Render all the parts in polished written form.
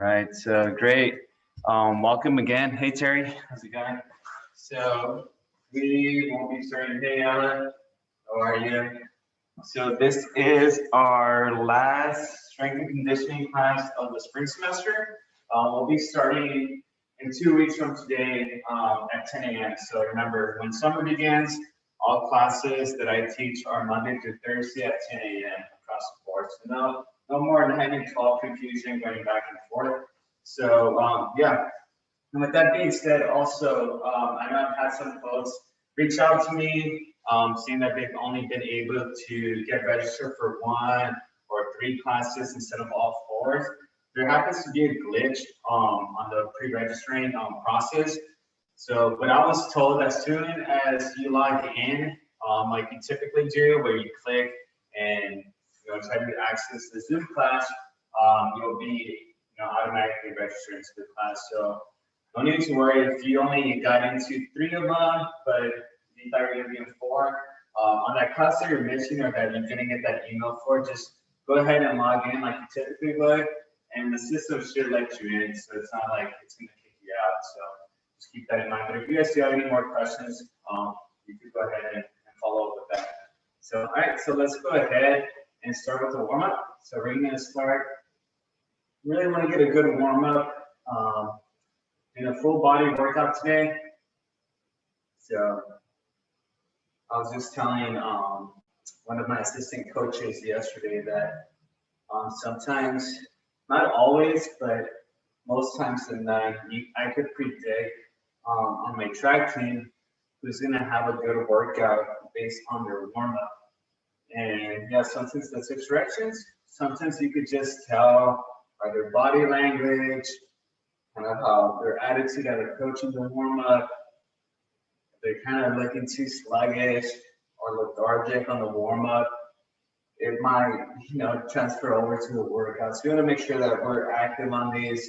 Right, so great. Welcome again. Hey Terry, how's it going? So we won't be starting. Hey Ella, how are you? So this is our last strength and conditioning class of the spring semester. We'll be starting in 2 weeks from today at 10 a.m. So remember, when summer begins, all classes that I teach are Monday through Thursday at 10 a.m. across the board. So no more 9 and 12 confusion going back and forth. So yeah, and with that being said, also, I know I've had some folks reach out to me saying that they've only been able to get registered for 1 or 3 classes instead of all 4. There happens to be a glitch on the pre-registering process. So what I was told, as soon as you log in, like you typically do, where you click and try to access the Zoom class, you'll be automatically registered into the class. So no need to worry if you only got into 3 of them, but you thought you were going to be in 4. On that class that you're missing or that you're going to get that email for, just go ahead and log in like you typically would, and the system should let you in. So it's not like it's going to kick you out. So just keep that in mind. But if you guys do have any more questions, you could go ahead and follow up with that. So all right, so let's go ahead and start with the warm up. So we're going to start. Really want to get a good warm up in a full body workout today. So I was just telling one of my assistant coaches yesterday that sometimes, not always, but most times than not, I could predict on my track team who's going to have a good workout based on their warm up. And yeah, sometimes that's directions. Sometimes you could just tell by their body language, kind of how their attitude at approaching the warm up. They're kind of looking too sluggish or lethargic on the warm up. It might, transfer over to the workout. So we want to make sure that we're active on these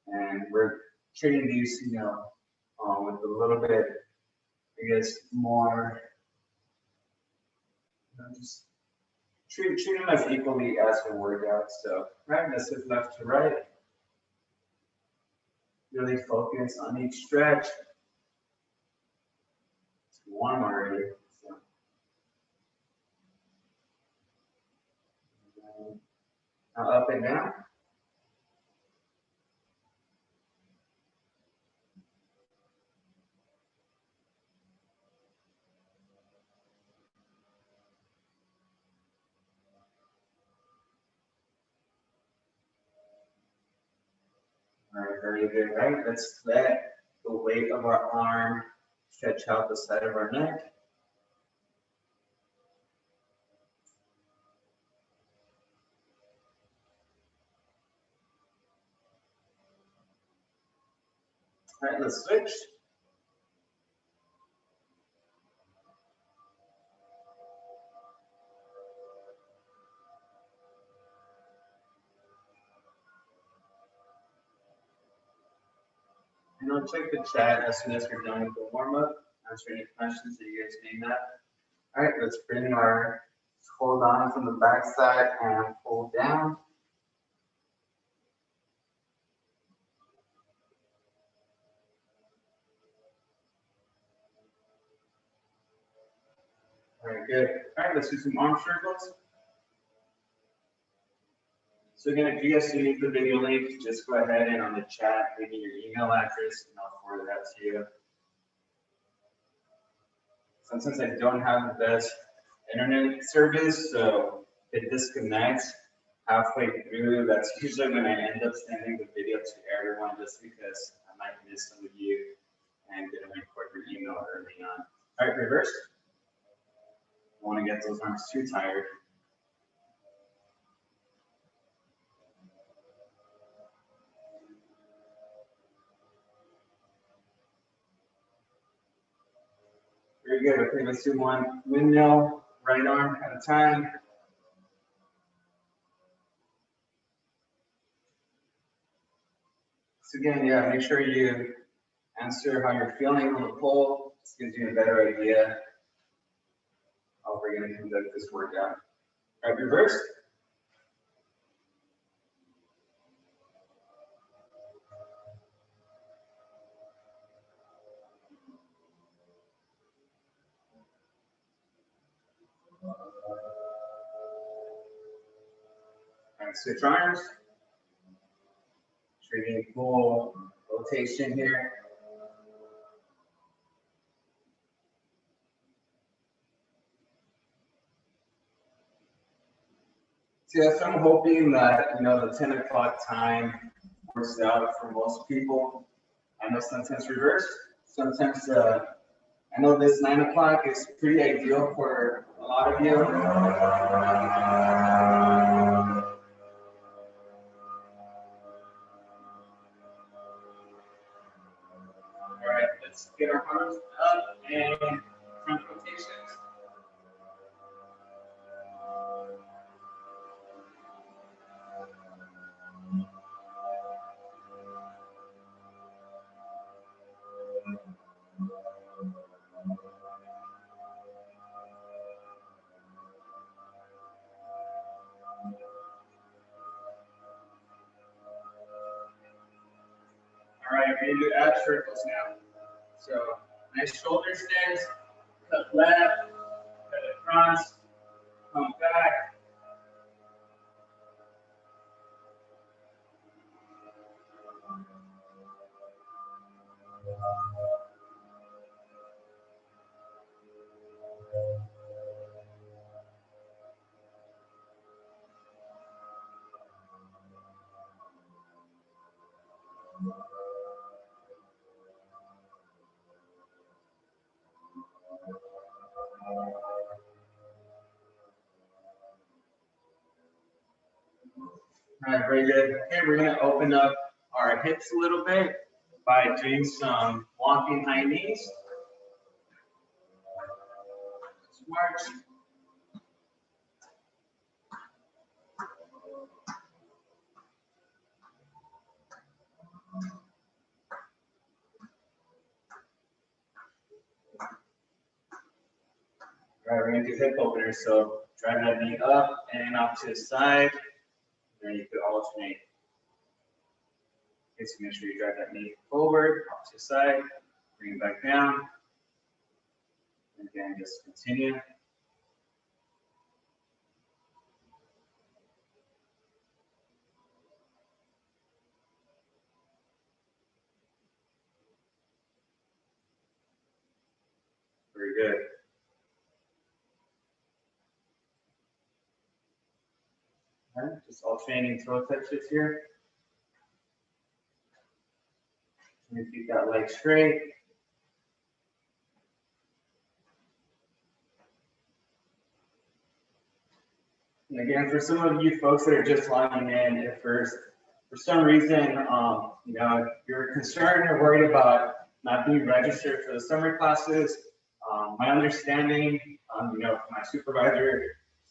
and we're treating these, with a little bit, I guess, more, just treat them as equally as a workout. So right, this is left to right. Really focus on each stretch. It's warm already. So. Now up and down. All right, very good, right? Let's let the weight of our arm stretch out the side of our neck. All right, let's switch. And I'll check the chat as soon as we're done with the warm-up. Answer any questions that you guys may have. All right, let's bring our hold on from the back side and pull down. All right, good. All right, let's do some arm circles. So again, if you guys do need the video link, just go ahead and on the chat, leave me your email address, and I'll forward that to you. Sometimes I don't have the best internet service, so it disconnects halfway through. That's usually when I end up sending the video to everyone, just because I might miss some of you and didn't record your email early on. All right, reverse. I want to get those arms too tired. Very good. Okay, let's do one windmill, right arm at a time. So again, yeah, make sure you answer how you're feeling on the poll. This gives you a better idea how we're going to conduct this workout. All right, reverse. All right, switch arms. Treating full rotation here. So yes, I'm hoping that, the 10 o'clock time works out for most people. I know sometimes reverse, sometimes I know this 9 o'clock is pretty ideal for a lot of you. All right, let's get our arms up and front rotations. All right, we're gonna do ab circles now. So nice shoulder extends, cut left, cut across, come back. All right, very good. Okay, we're gonna open up our hips a little bit by doing some walking high knees. March. All right, we're gonna do hip openers. So drive that knee up and off to the side. Then you could alternate. Okay, so make sure you drive that knee forward, off to the side, bring it back down. And again, just continue. Very good. All right, just alternating toe touches here. And keep that leg straight. And again, for some of you folks that are just logging in at first, for some reason, you're concerned or worried about not being registered for the summer classes. My understanding, my supervisor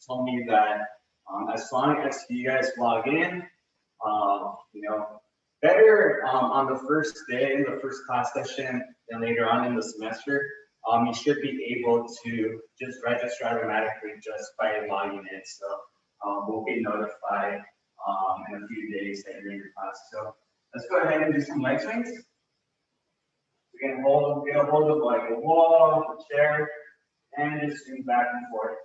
told me that as long as you guys log in, better on the first day, the first class session, and later on in the semester, you should be able to just register automatically just by logging in. So we'll get notified in a few days that you're in your class. So let's go ahead and do some leg swings. We can get a hold of like a wall, a chair, and just swing back and forth.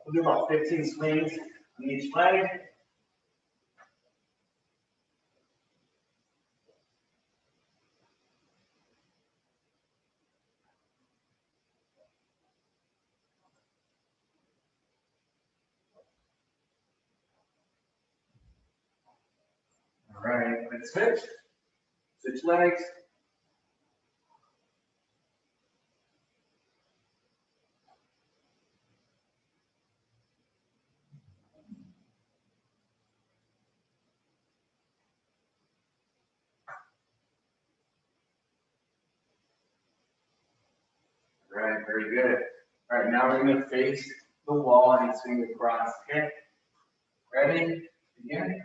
We'll do about 15 swings on each leg. All right, let's switch. Switch legs. All right, very good. All right, now we're going to face the wall and swing across. Okay, ready? Begin.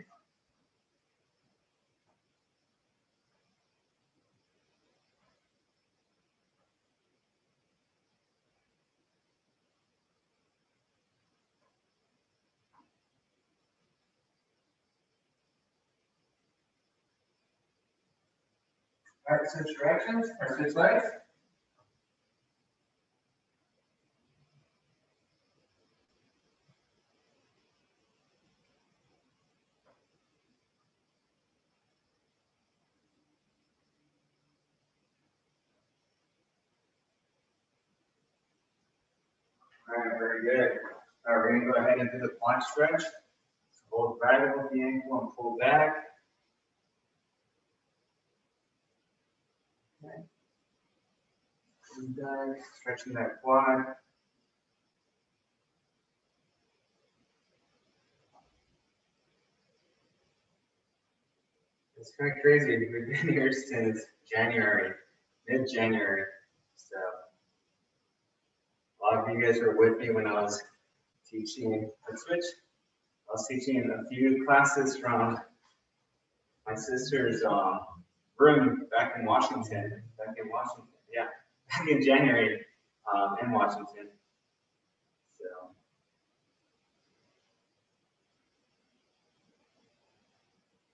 All right, switch directions or switch legs. All right, very good. All right, we're gonna go ahead and do the quad stretch. So hold right above the ankle and pull back. Okay. Pull back, stretching that quad. It's kind of crazy. We've been here since January, mid-January. So a lot of you guys were with me when I was teaching foot switch. I was teaching a few classes from my sister's room back in Washington. Yeah, back in January in Washington. So.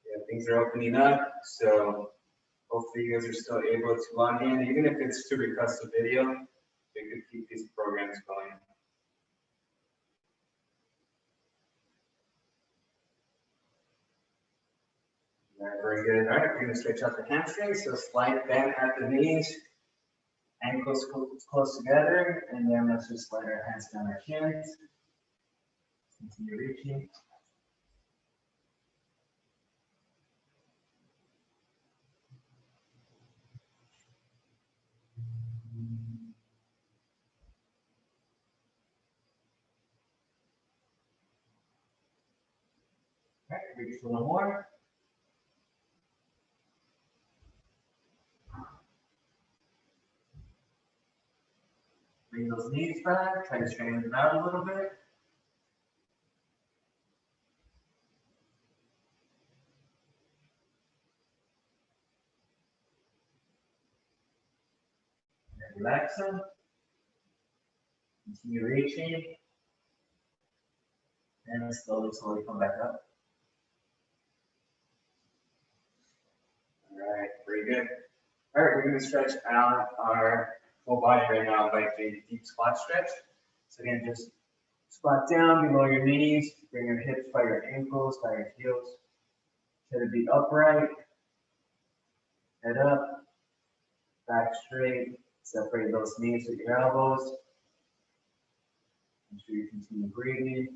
Yeah, things are opening up, so hopefully you guys are still able to log in, even if it's to request a video. We could keep these programs going. All right, very good. All right, we're going to stretch out the hamstrings, so slight bend at the knees, ankles close together, and then let's just slide our hands down our shins. Continue reaching. All right, reach a little more. Bring those knees back, try to straighten them out a little bit. And relax them. Continue reaching. And slowly come back up. All right, very good. All right, we're going to stretch out our full body right now by doing a deep squat stretch. So again, just squat down below your knees, bring your hips by your ankles, by your heels. Try to be upright, head up, back straight. Separate those knees with your elbows. Make sure you continue breathing.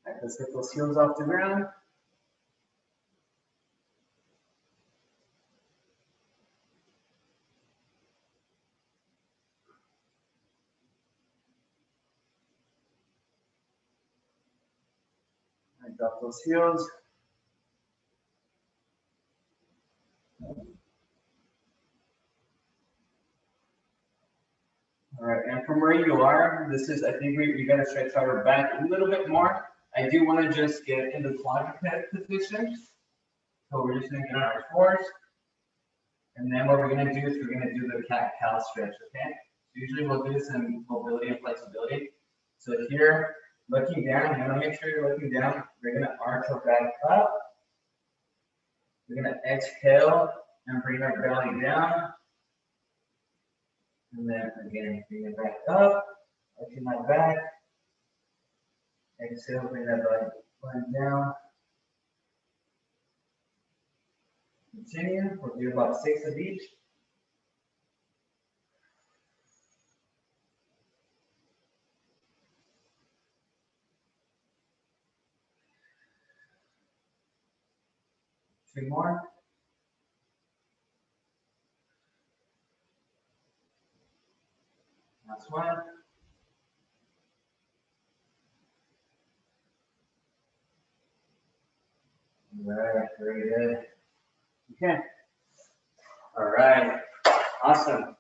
All right, let's get those heels off the ground. All right, drop those heels. All right, and from where you are, this is, I think we got to stretch our back a little bit more. I do want to just get in the quadruped position. So we're just going to get on our fours. And then what we're going to do is we're going to do the cat-cow stretch, okay? So usually we'll do this in mobility and flexibility. So here, looking down, you want to make sure you're looking down. We're going to arch our back up. We're going to exhale and bring our belly down. And then again, bring it back up, arching my back. Exhale, bring that belly down. Continue, we'll do about 6 of each. Two more. Last one. All right, very good. Okay. All right. Awesome.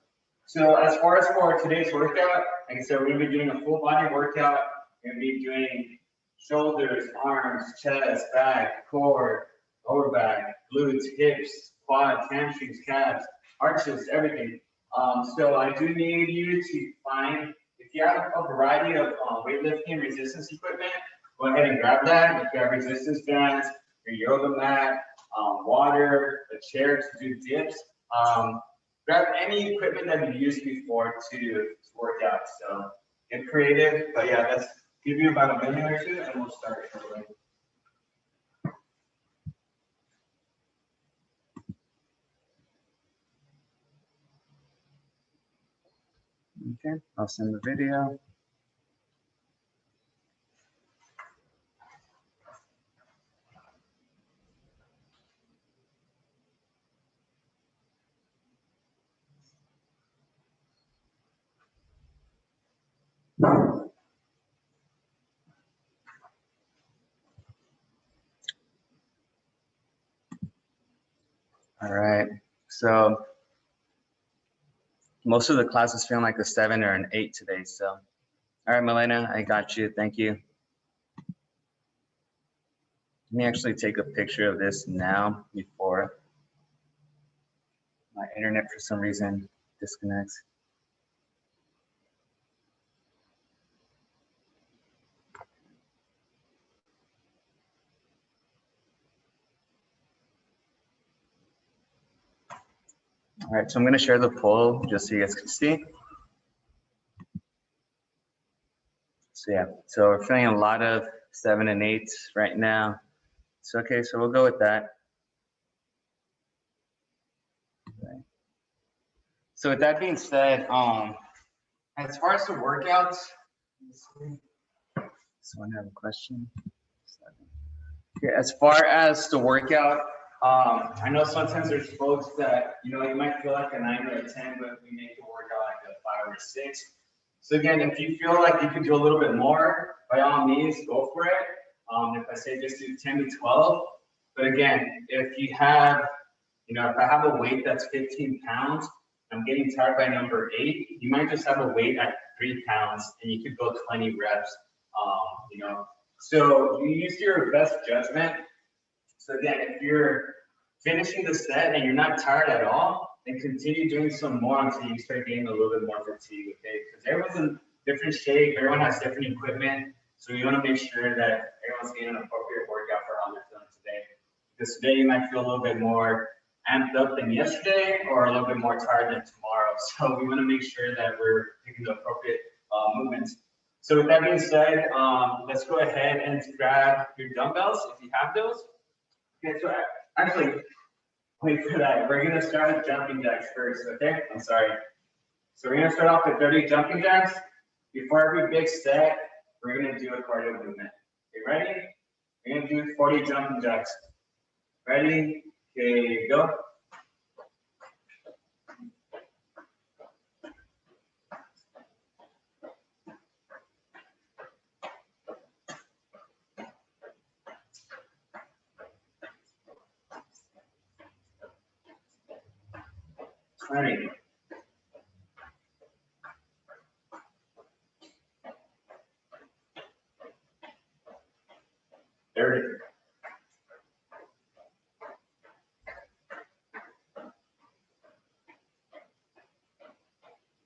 So as far as for today's workout, like I said, we're going to be doing a full body workout. We're going to be doing shoulders, arms, chest, back, core, lower back, glutes, hips, quads, hamstrings, calves, arches, everything. So I do need you to find, if you have a variety of weightlifting resistance equipment, go ahead and grab that. If you have resistance bands, your yoga mat, water, a chair to do dips, grab any equipment that you've used before to work out. So get creative, but yeah, let's give you about a minute or two and we'll start shortly. Okay, I'll send the video. All right, so most of the class is feeling like a 7 or an 8 today. So, all right, Milena, I got you. Thank you. Let me actually take a picture of this now before my internet for some reason disconnects. All right, so I'm going to share the poll just so you guys can see. So yeah, so we're feeling a lot of 7 and 8s right now. It's okay, so we'll go with that. Okay. So with that being said, as far as the workouts, someone have a question? Okay, as far as the workout, I know sometimes there's folks that, you might feel like a 9 or a 10, but we make the workout like a 5 or a 6. So again, if you feel like you can do a little bit more, by all means, go for it. If I say just do 10 to 12, but again, if you have, if I have a weight that's 15 pounds, I'm getting tired by number 8, you might just have a weight at 3 pounds and you could go 20 reps, So you use your best judgment. So again, if you're finishing the set and you're not tired at all, then continue doing some more until you start getting a little bit more fatigue, okay? Because everyone's in different shape, everyone has different equipment, so you want to make sure that everyone's getting an appropriate workout for how they're feeling today. Because today you might feel a little bit more amped up than yesterday, or a little bit more tired than tomorrow. So we want to make sure that we're taking the appropriate movements. So with that being said, let's go ahead and grab your dumbbells if you have those. Okay, so actually, wait for that. We're gonna start with jumping jacks first, okay? I'm sorry. So we're gonna start off with 30 jumping jacks. Before every big set, we're gonna do a cardio movement. Okay, ready? We're gonna do 40 jumping jacks. Ready? Okay, go. Ready. 30.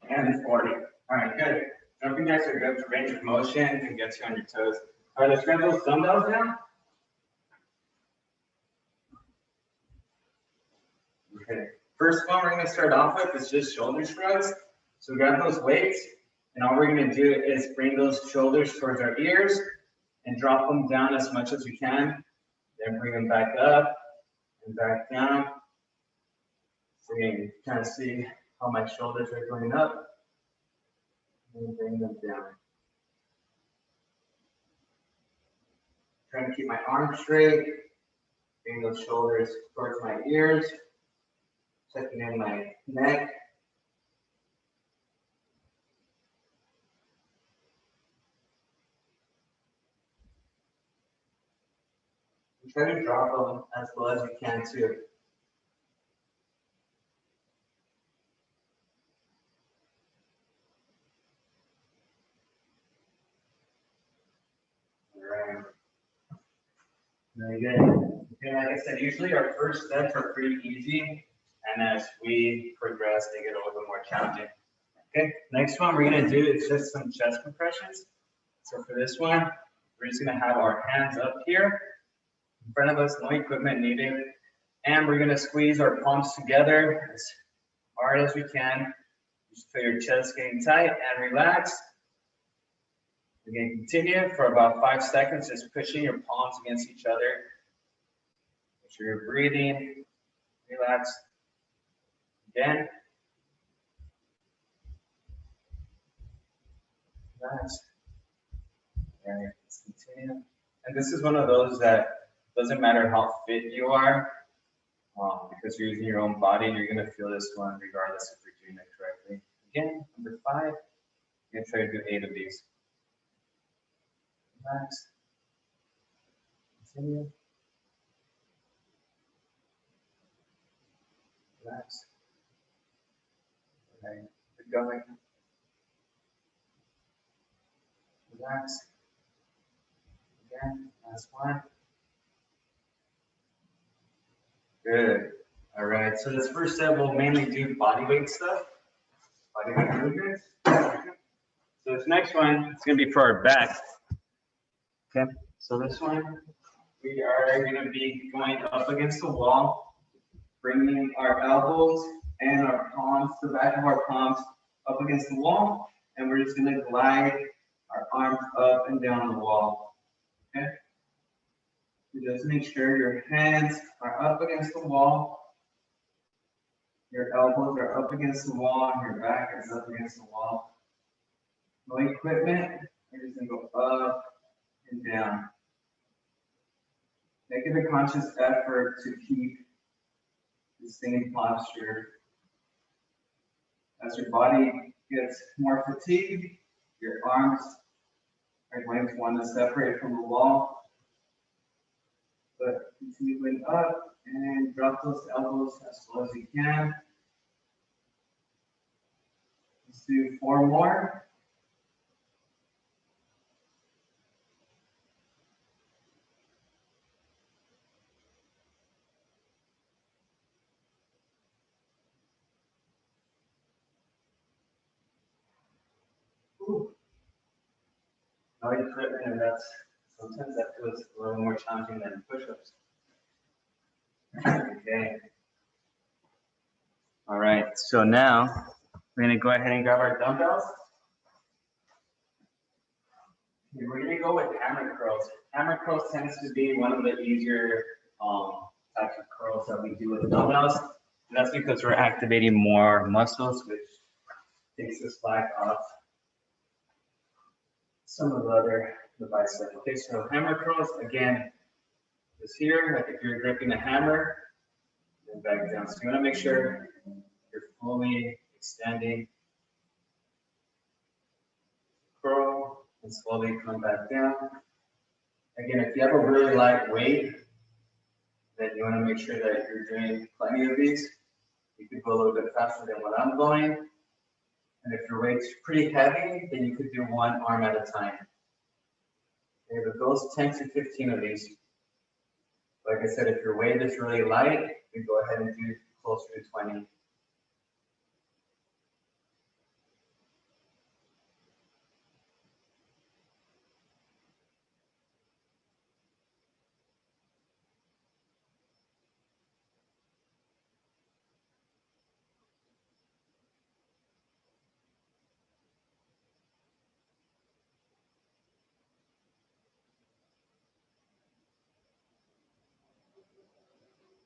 And 40. All right, good. Jumping jacks are good for range of motion and gets you on your toes. All right, let's grab those dumbbells now. Okay. First one we're going to start off with is just shoulder shrugs. So grab those weights, and all we're going to do is bring those shoulders towards our ears and drop them down as much as we can. Then bring them back up and back down. So you can kind of see how my shoulders are going up. And bring them down. Trying to keep my arms straight. Bring those shoulders towards my ears. Checking in my neck. And try to drop them as low as you can too. All right. Very good. Okay, like I said, usually our first sets are pretty easy, and as we progress, they get a little bit more challenging. Okay, next one we're gonna do is just some chest compressions. So for this one, we're just gonna have our hands up here in front of us, no equipment needed, and we're gonna squeeze our palms together as hard as we can. Just feel your chest getting tight and relax. We're going to continue for about 5 seconds, just pushing your palms against each other. Make sure you're breathing, relax. Again. Relax. Okay, let's continue. And this is one of those that doesn't matter how fit you are, because you're using your own body, you're gonna feel this one regardless if you're doing it correctly. Again, number 5, you're gonna try to do 8 of these. Relax. Continue. Relax. Okay, keep going. Relax. Again, last one. Good. All right, so this first set we'll mainly do body weight stuff, body weight movements. So this next one, it's gonna be for our back. Okay, so this one, we are gonna be going up against the wall, bringing our elbows and our palms, the back of our palms up against the wall, and we're just gonna glide our arms up and down the wall, okay? So just make sure your hands are up against the wall, your elbows are up against the wall, and your back is up against the wall. No equipment, we're just gonna go up and down. Make it a conscious effort to keep the same posture. As your body gets more fatigued, your arms are going to want to separate from the wall. But continue going up and drop those elbows as slow as you can. Let's do 4 more. No equipment, and sometimes that feels a little more challenging than push-ups. Okay. All right, so now we're gonna go ahead and grab our dumbbells. Okay, we're gonna go with hammer curls. Hammer curls tends to be one of the easier types of curls that we do with dumbbells. And that's because we're activating more muscles, which takes the slack off some of the bicep. Okay, so hammer curls, again, is here, like if you're gripping a hammer, and back down. So you wanna make sure you're fully extending. Curl and slowly come back down. Again, if you have a really light weight, then you wanna make sure that you're doing plenty of these. You could go a little bit faster than what I'm going. And if your weight's pretty heavy, then you could do 1 arm at a time. Okay, but those 10 to 15 of these. Like I said, if your weight is really light, you go ahead and do closer to 20.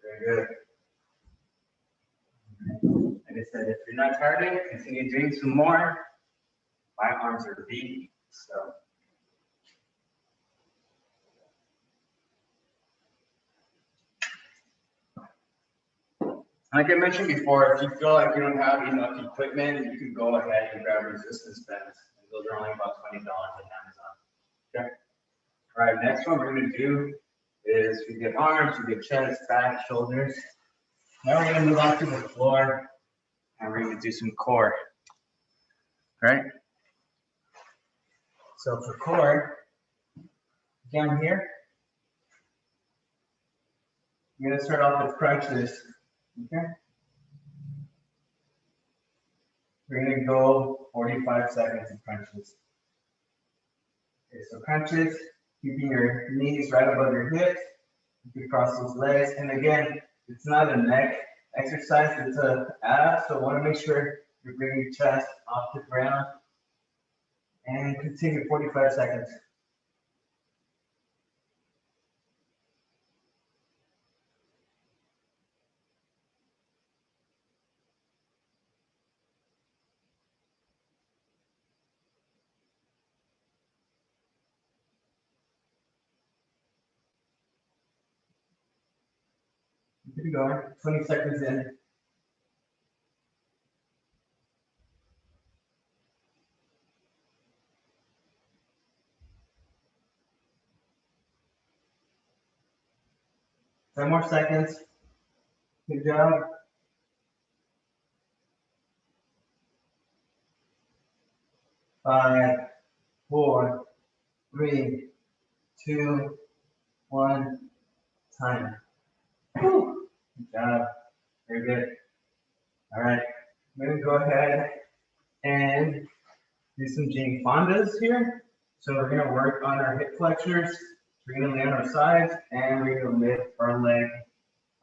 Very good. Like I said, if you're not tired, continue doing some more. My arms are beat, so. Like I mentioned before, if you feel like you don't have enough equipment, you can go ahead and grab resistance bands. Those are only about $20 at Amazon. Okay. All right, next one we're going to do is we get arms, we get chest, back, shoulders. Now we're going to move on to the floor, and we're going to do some core. All right. So for core, down here, I'm going to start off with crunches. Okay. We're going to go 45 seconds of crunches. Okay, so crunches, keeping your knees right above your hips. You can cross those legs. And again, it's not a neck exercise, it's a abs. So I want to make sure you're bringing your chest off the ground. And continue 45 seconds. Keep it going. 20 seconds in. Ten more seconds. Good job. 5, 4, 3, 2, 1. Time. Whew. Good job. Very good. All right. I'm going to go ahead and do some Jane Fondas here. So we're going to work on our hip flexors. We're going to lay on our sides and we're going to lift our leg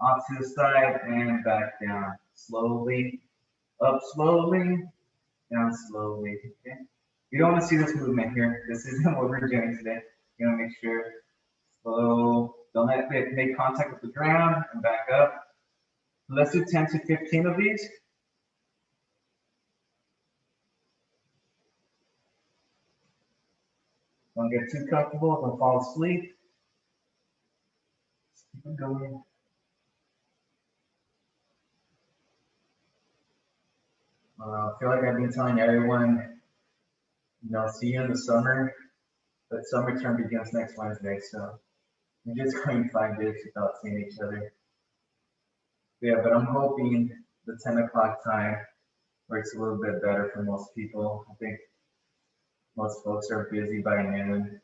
off to the side and back down. Slowly, up slowly, down slowly. Okay. You don't want to see this movement here. This isn't what we're doing today. You're going to make sure slow. Don't let it make contact with the ground and back up. Let's do 10 to 15 of these. Don't get too comfortable. Don't fall asleep. Just keep it going. I feel like I've been telling everyone, see you in the summer, but summer term begins next Wednesday, so we're just going 5 days without seeing each other. Yeah, but I'm hoping the 10 o'clock time works a little bit better for most people. I think most folks are busy by noon,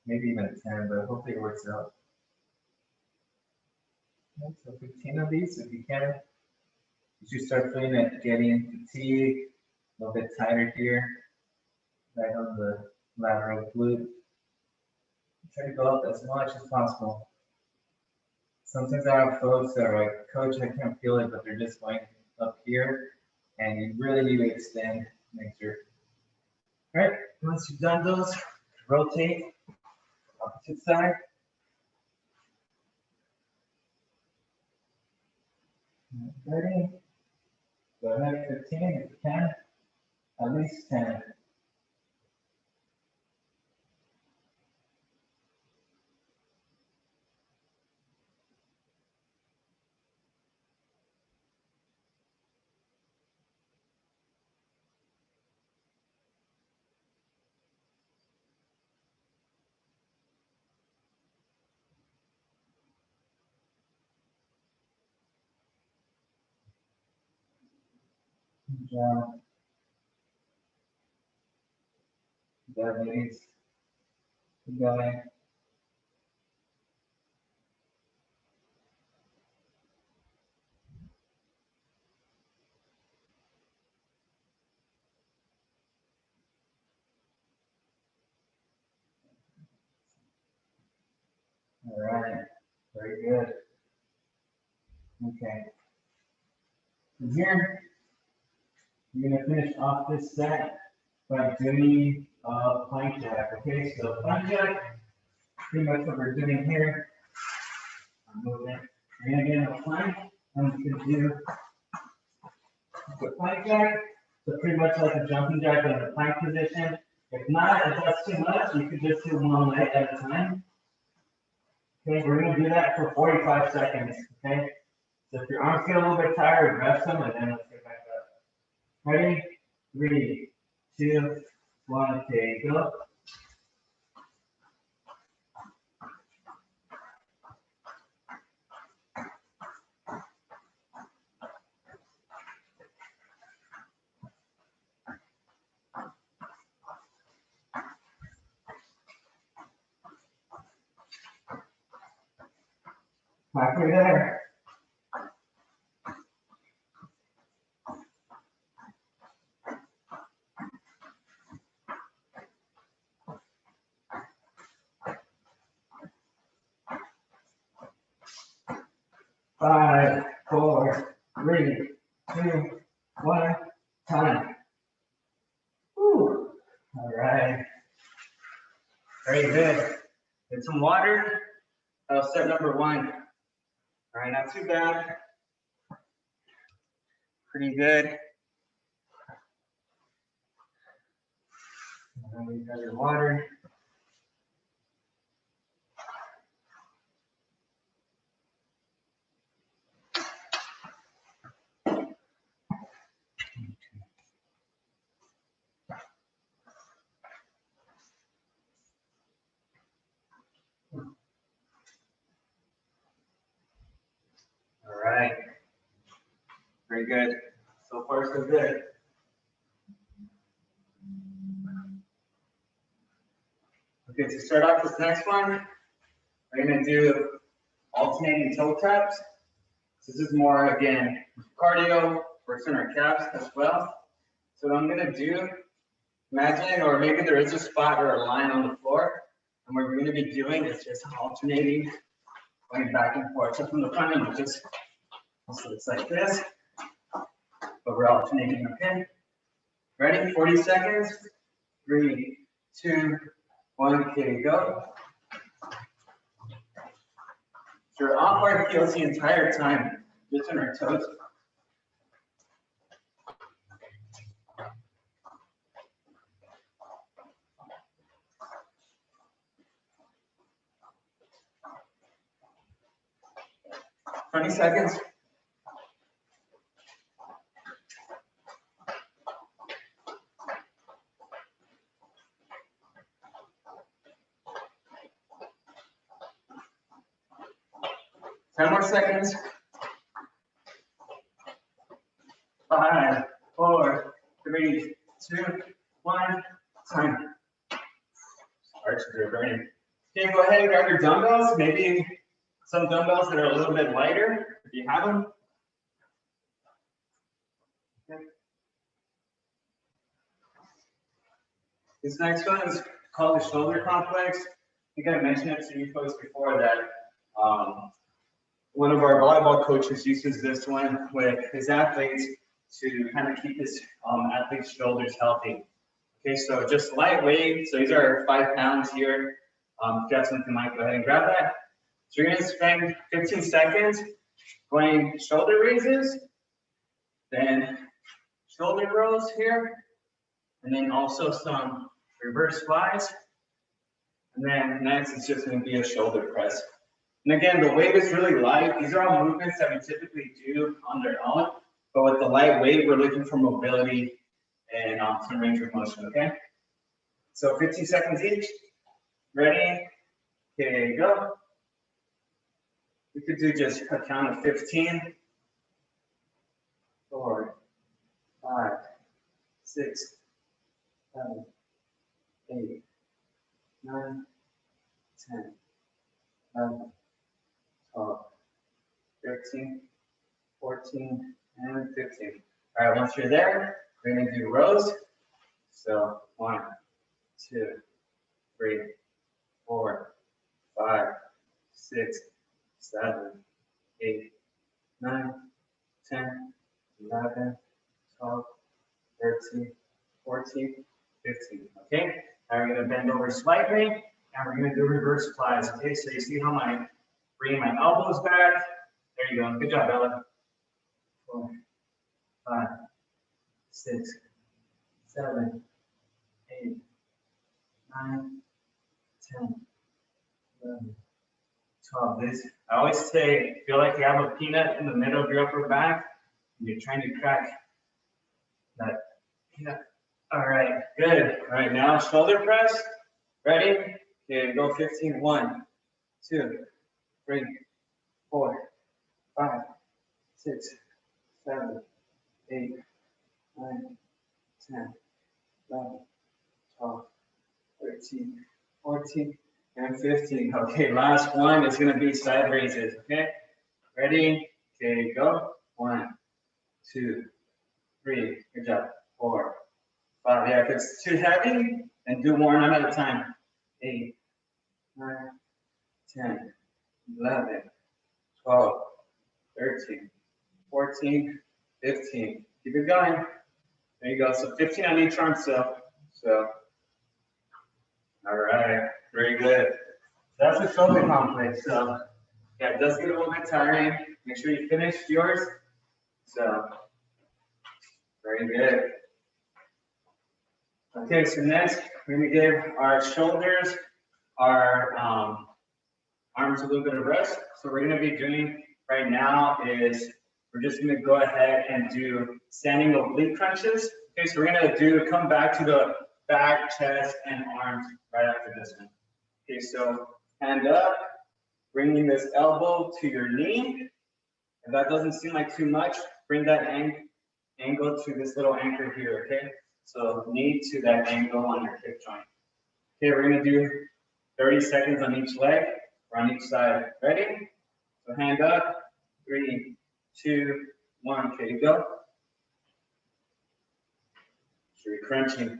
maybe even 10, but hopefully it works out. Okay, so 15 of these if you can. You should start feeling it getting fatigue, a little bit tighter here, right on the lateral glute. Try to go up as much as possible. Sometimes I have folks that are like, Coach, I can't feel it, but they're just going up here, and you really need to extend, make sure. All right, once you've done those, rotate, opposite side. Ready? Go ahead, 15 if you can, at least 10. Good job. Good, ladies. Keep going. All right, very good. Okay. From here, you're gonna finish off this set by doing plank jack. Okay, so plank jack, pretty much what we're doing here. I'm moving. You're gonna get in a plank, and you can do the plank jack. So pretty much like a jumping jack, but in a plank position. If not, if that's too much, you could just do one leg at a time. Okay, we're gonna do that for 45 seconds. Okay, so if your arms get a little bit tired, rest them, and then let's get back up. Ready? 3, 2, 1. Okay, go. Halfway there. Five, 4, 3, 2, 1. Time. Whew. All right. Very good. Get some water. Step number 1. All right, not too bad. Pretty good. And then you got your water. Very good. So far, so good. Okay, to start off this next one, we're going to do alternating toe taps. This is more, again, cardio, works on our calves as well. So what I'm going to do, imagine, or maybe there is a spot or a line on the floor, and what we're going to be doing is just alternating, going back and forth. So from the front end, just so it's like this, but we're alternating, okay? Ready? 40 seconds. 3, 2, 1, okay, go. So we're off our heels the entire time, just on our toes. Twenty seconds. Ten more seconds. 5, 4, 3, 2, 1. Time. Arches are burning. Okay, go ahead and grab your dumbbells. Maybe some dumbbells that are a little bit lighter, if you have them. Okay. This next one is called the shoulder complex. I think I mentioned it to you folks before that one of our volleyball coaches uses this one with his athletes to kind of keep his athletes' shoulders healthy. Okay, so just lightweight. So these are 5 pounds here. If you have something, Mike, go ahead and grab that. So you're going to spend 15 seconds going shoulder raises, then shoulder rows here, and then also some reverse flies. And then next, it's just going to be a shoulder press. And again, the weight is really light. These are all movements that we typically do on their own, but with the light weight, we're looking for mobility and some range of motion, okay? So 15 seconds each. Ready? Okay, go. We could do just a count of 15. 4, 5, 6, 7, 8, 9, 10, 11, 12, 13, 14, and 15. All right, once you're there, we're going to do rows. So 1, 2, 3, 4, 5, 6, 7, 8, 9, 10, 11, 12, 13, 14, 15. Okay, now we're going to bend over slightly, and we're going to do reverse flies. Okay, so you see how I'm bringing my elbows back. There you go. Good job, Ella. 4, 5, 6, 7, 8, 9, 10, 11, 12. This, I always say, feel like you have a peanut in the middle of your upper back, and you're trying to crack that peanut. All right, good. All right, now shoulder press. Ready? Okay, go 15. 1, 2, 3, 4, 5, 6, 7, 8, 9, 10, 11, 12, 13, 14, and 15. Okay, last one is going to be side raises. Okay, ready? Okay, go. 1, 2, 3. Good job. 4, 5. Yeah, if it's too heavy, then do one at a time. 8, 9, 10, 11, 12, 13, 14, 15. Keep it going. There you go. So 15 on each arm still. So, all right. Very good. That's a shoulder complex. So, yeah, it does get a little bit tiring. Make sure you finish yours. So, very good. Okay, so next, we're going to give our shoulders, our arms a little bit of rest. So, what we're going to be doing right now is we're just going to go ahead and do standing oblique crunches. Okay, so we're going to come back to the back, chest, and arms right after this one. Okay, so hand up, bringing this elbow to your knee. If that doesn't seem like too much, bring that angle to this little anchor here, okay? So knee to that angle on your hip joint. Okay, we're gonna do 30 seconds on each leg or on each side. Ready? So hand up, 3, 2, 1, okay, go. So you're crunching.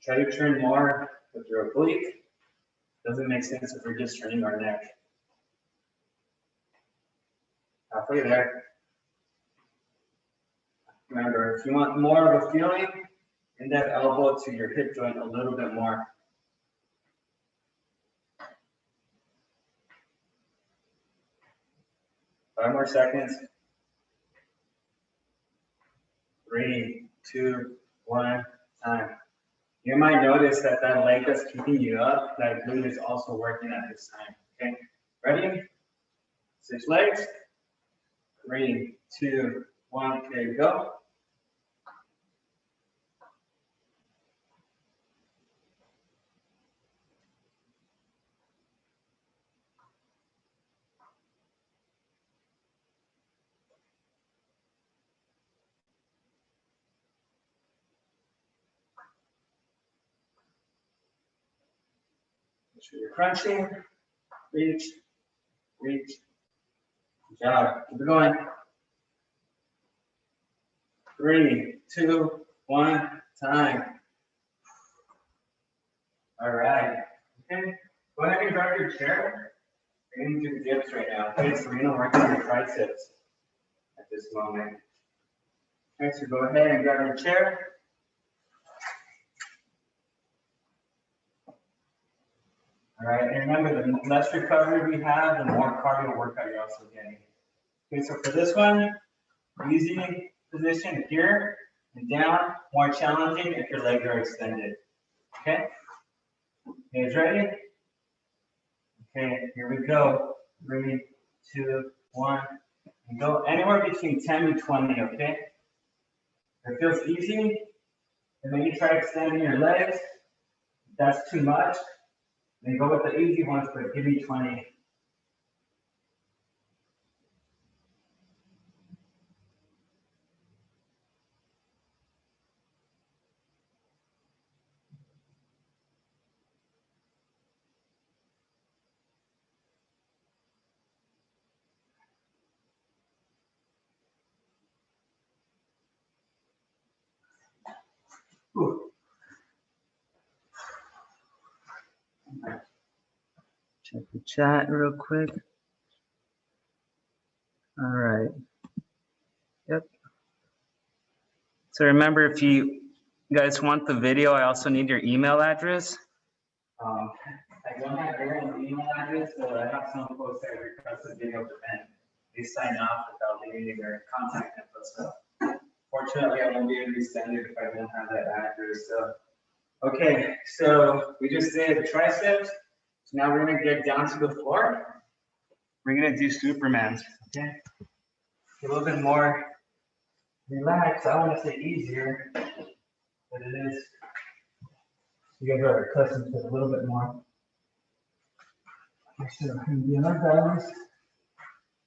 Try to turn more with your oblique. Doesn't make sense if we're just turning our neck. Halfway there. Remember, if you want more of a feeling, bring that elbow to your hip joint a little bit more. Five more seconds. 3, 2, 1, time. You might notice that that leg that's keeping you up, that glute is also working at this time. Okay, ready? Switch legs. 3, 2, 1, okay, go. Make sure you're crunching. Reach, reach. Good job. Keep it going. 3, 2, 1, time. All right. Okay. Go ahead and grab your chair. We're going to do dips right now. Okay, so we're going to work on your triceps at this moment. Okay, so go ahead and grab your chair. All right, and remember, the less recovery we have, the more cardio workout you're also getting. Okay, so for this one, easy position here and down, more challenging if your legs are extended. Okay, you guys ready? Okay, here we go. 3, 2, 1, and go anywhere between 10 to 20, okay? If it feels easy, and then you try extending your legs. If that's too much, then go with the easy ones, but give me 20. Ooh. Check the chat real quick. All right. Yep. So remember, if you guys want the video, I also need your email address. I don't have your own email address, but I have some folks that request a video for them. They sign up without leaving their contact info. So fortunately, I won't be able to send it if I don't have that address. So, okay, so we just did triceps. So now we're gonna get down to the floor. We're gonna do Supermans, okay? A little bit more relaxed. I want to say easier, but it is. You guys are accustomed to it a little bit more. Okay, so we're gonna be on our bellies.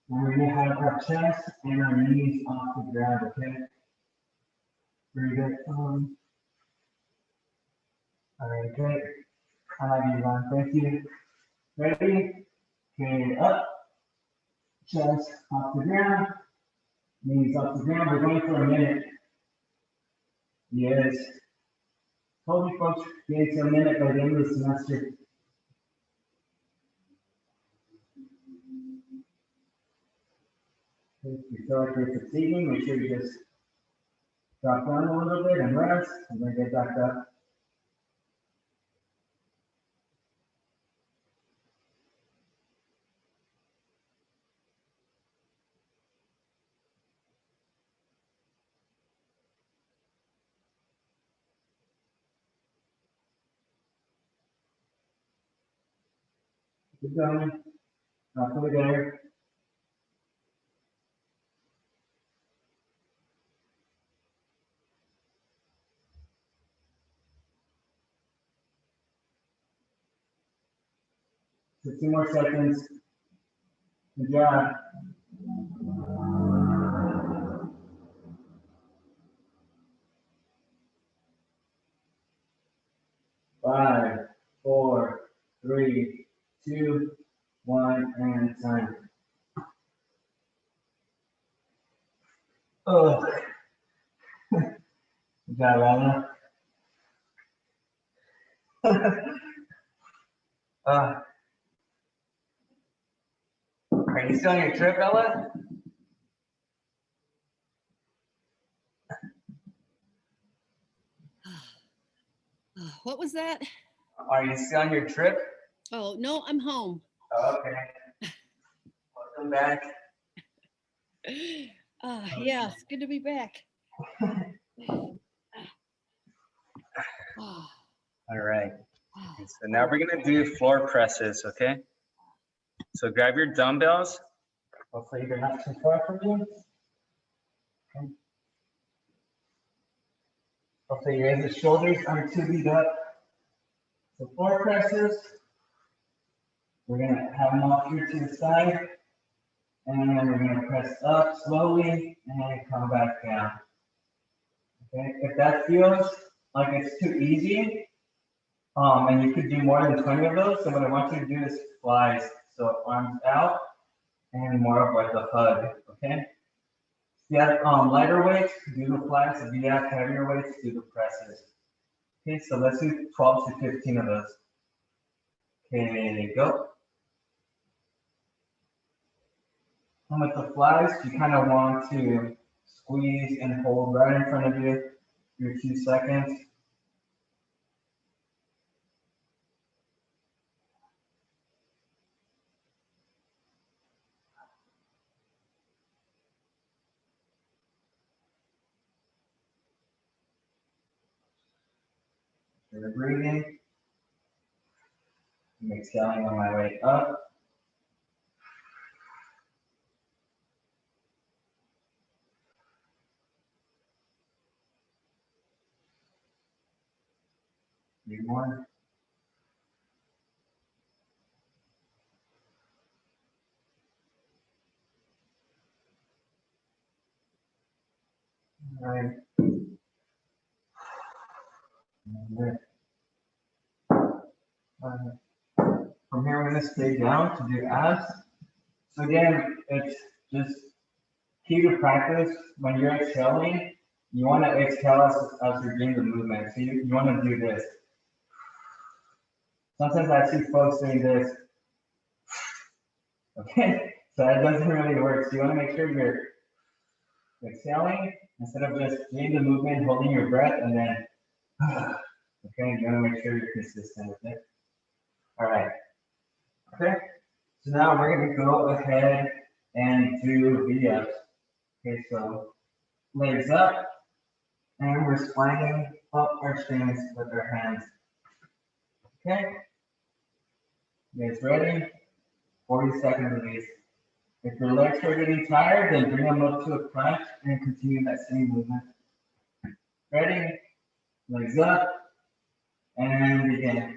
And we're gonna have our chest and our knees off the ground, okay? Very good. All right, great. I like you, Ron. Thank you. Ready? Okay, up. Chest off the ground. Knees off the ground. We're going for a minute. Yes. Told you folks, get to a minute by the end of the semester. If you feel like you're fatiguing, make sure you just drop down a little bit and rest, and then get back up. Keep going. Halfway there. So 2 more seconds. Good job. Five, four, three, two, one, and time. Oh, good job, Ella. Are you still on your trip, Ella? What was that? Are you still on your trip? Oh, no, I'm home. Oh, okay. Welcome back. Yeah, it's good to be back. All right. So now we're gonna do floor presses, okay? So grab your dumbbells. Hopefully they're not too far from you. Okay. Hopefully your shoulders aren't too beat up. So floor presses. We're gonna have them all here to the side. And then we're gonna press up slowly and come back down. Okay, if that feels like it's too easy, and you could do more than 20 of those, so what I want you to do is flies. So arms out and more of like a hug, okay? If you have lighter weights, do the flies. If you have heavier weights, do the presses. Okay, so let's do 12 to 15 of those. Okay, go. And with the flies, you kind of want to squeeze and hold right in front of you for a few seconds. You're breathing. I'm exhaling on my way up. Three more. All right. From here, we're going to stay down to do abs. So again, it's just key to practice. When you're exhaling, you want to exhale as you're doing the movement. So you want to do this. Sometimes I see folks doing this. Okay, so that doesn't really work. So you want to make sure you're exhaling instead of just doing the movement, holding your breath, and then, okay, you want to make sure you're consistent with it. All right. Okay, so now we're going to go ahead and do V-ups. Okay, so legs up, and we're slining up our shins with our hands. Okay, you guys ready? 40 seconds of these. If your legs are getting tired, then bring them up to a crunch and continue that same movement. Ready? Legs up, and begin.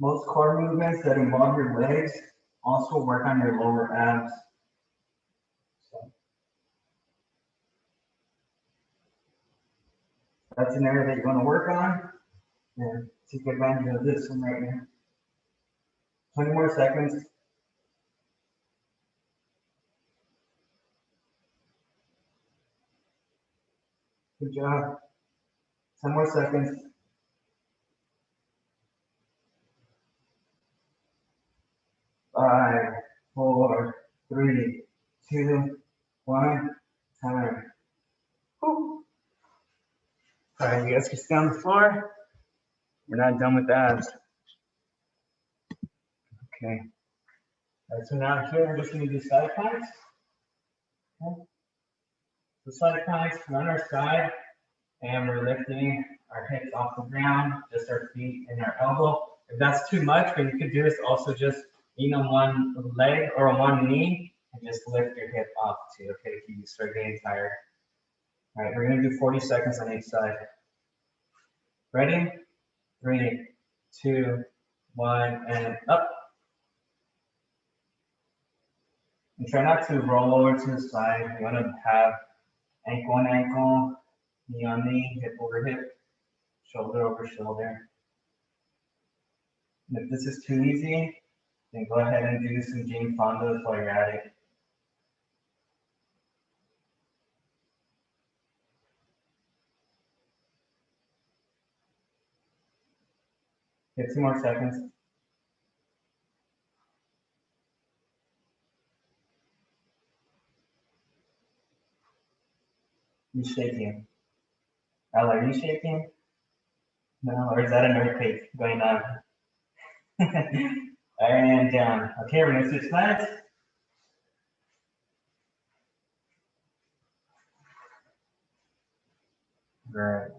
Most core movements that involve your legs also work on your lower abs. So that's an area that you want to work on. And take advantage of this one right now. 20 more seconds. Good job. 10 more seconds. 5, 4, 3, 2, 1, time. Woo. All right, you guys can stay on the floor. We're not done with abs. Okay. All right, so now here we're just going to do side planks. Okay. So side planks, we're on our side, and we're lifting our hips off the ground, just our feet and our elbow. If that's too much, what you could do is also just lean on one leg or on one knee and just lift your hip off too, okay, if you start getting tired. All right, we're gonna do 40 seconds on each side. Ready? 3, 2, 1, and up. And try not to roll over to the side. You want to have ankle on ankle, knee on knee, hip over hip, shoulder over shoulder. And if this is too easy, then go ahead and do some game Fondas while you're at it. Get 2 more seconds. You shaking? Ella, are you shaking? No, or is that an earthquake going on? And down. Okay, we're gonna switch sides. Right.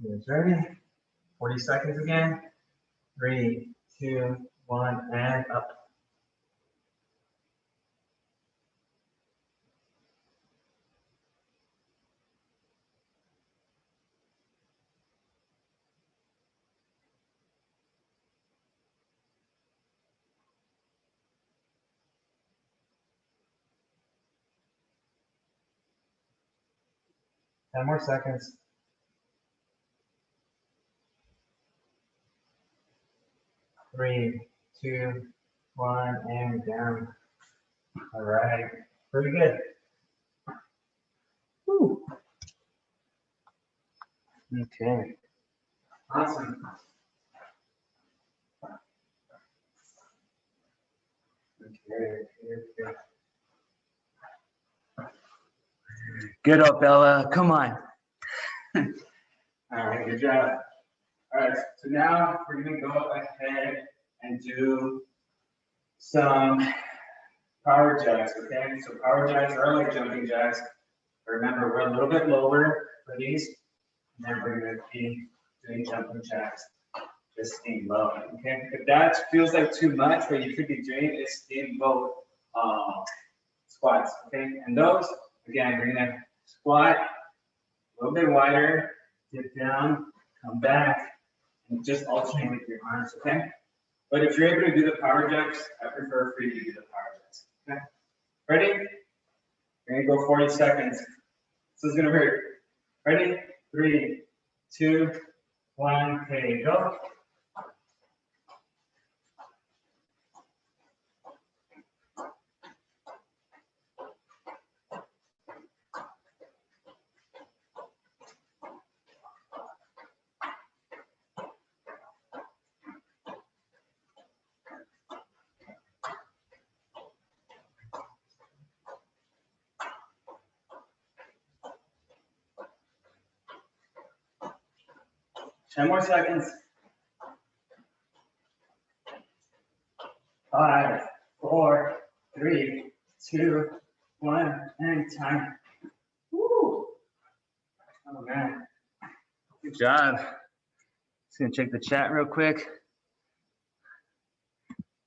Here's ready. 40 seconds again. 3, 2, 1, and up. Ten more seconds. Three, two, one, and down. All right, pretty good. Woo. Okay, awesome. Okay, here we go. Good up, Bella. Come on. All right, good job. All right, so now we're gonna go ahead and do some power jacks, okay? So power jacks are like jumping jacks. Remember, we're a little bit lower for these, and then we're gonna be doing jumping jacks, just steamboat, okay? If that feels like too much, what you could be doing is steamboat squats, okay? And those, again, we're gonna squat a little bit wider, dip down, come back, and just alternate with your arms, okay? But if you're able to do the power jacks, I prefer for you to do the power jacks, okay? Ready? We're gonna go 40 seconds. This is gonna hurt. Ready? 3, 2, 1, okay, go. Ten more seconds. 5, 4, 3, 2, 1, and time. Woo! Oh man, good job. Just gonna check the chat real quick.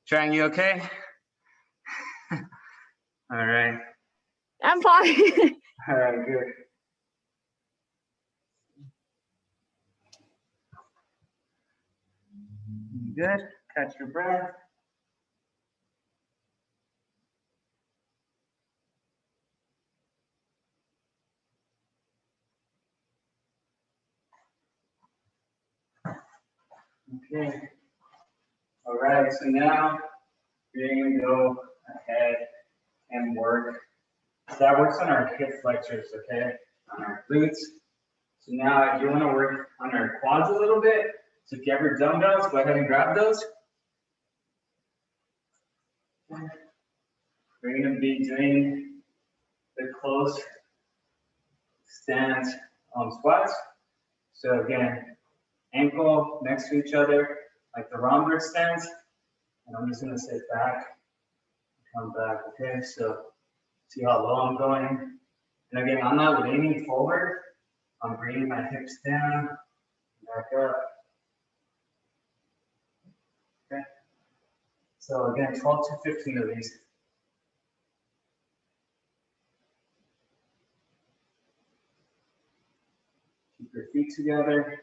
Trang, you okay? All right. I'm fine. All right, good. You good? Catch your breath. Okay. All right, so now we're going to go ahead and work. So that works on our hip flexors, okay? On our glutes. So now you want to work on our quads a little bit. So if you have your dumbbells, go ahead and grab those. We're going to be doing the close stance squats. So again, ankle next to each other, like the romper stance. And I'm just going to sit back, come back, okay? So see how low I'm going. And again, I'm not leaning forward. I'm bringing my hips down, back up. Okay. So again, 12 to 15 of these. Keep your feet together.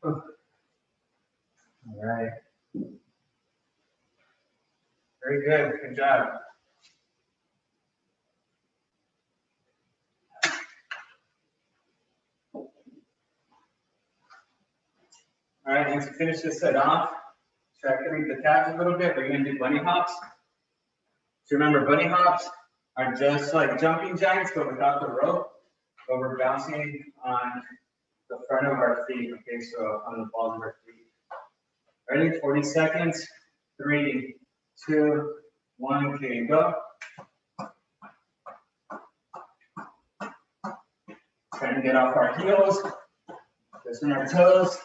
All right. Very good. Good job. All right, and to finish this set off, strengthening the calves a little bit, we're going to do bunny hops. So remember, bunny hops are just like jumping jacks, but without the rope, but we're bouncing on the front of our feet, okay, so on the balls of our feet. Ready? 40 seconds. 3, 2, 1, okay, go. Trying to get off our heels, just on our toes.